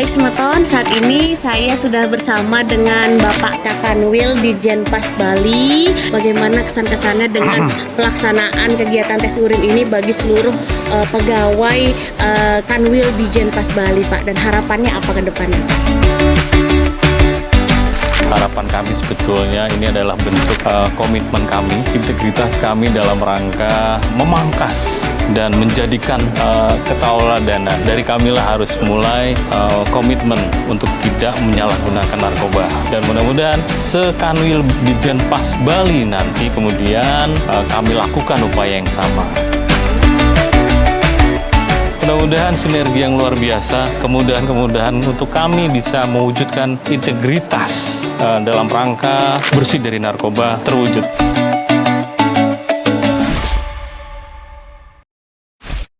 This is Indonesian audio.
Baik Semeton, saat ini saya sudah bersama dengan Bapak Kakanwil di Jenpas Bali. Bagaimana kesan-kesannya dengan pelaksanaan kegiatan tes urin ini bagi seluruh pegawai Kanwil di Jenpas Bali, Pak? Dan harapannya apa ke depannya? Harapan kami sebetulnya ini adalah bentuk komitmen kami, integritas kami dalam rangka memangkas dan menjadikan ketauladanan. Dari kamilah harus mulai komitmen untuk tidak menyalahgunakan narkoba. Dan mudah-mudahan sekanwil di Jenpas Bali nanti kemudian kami lakukan upaya yang sama. Mudah-mudahan sinergi yang luar biasa, kemudahan-kemudahan untuk kami bisa mewujudkan integritas dalam rangka bersih dari narkoba terwujud.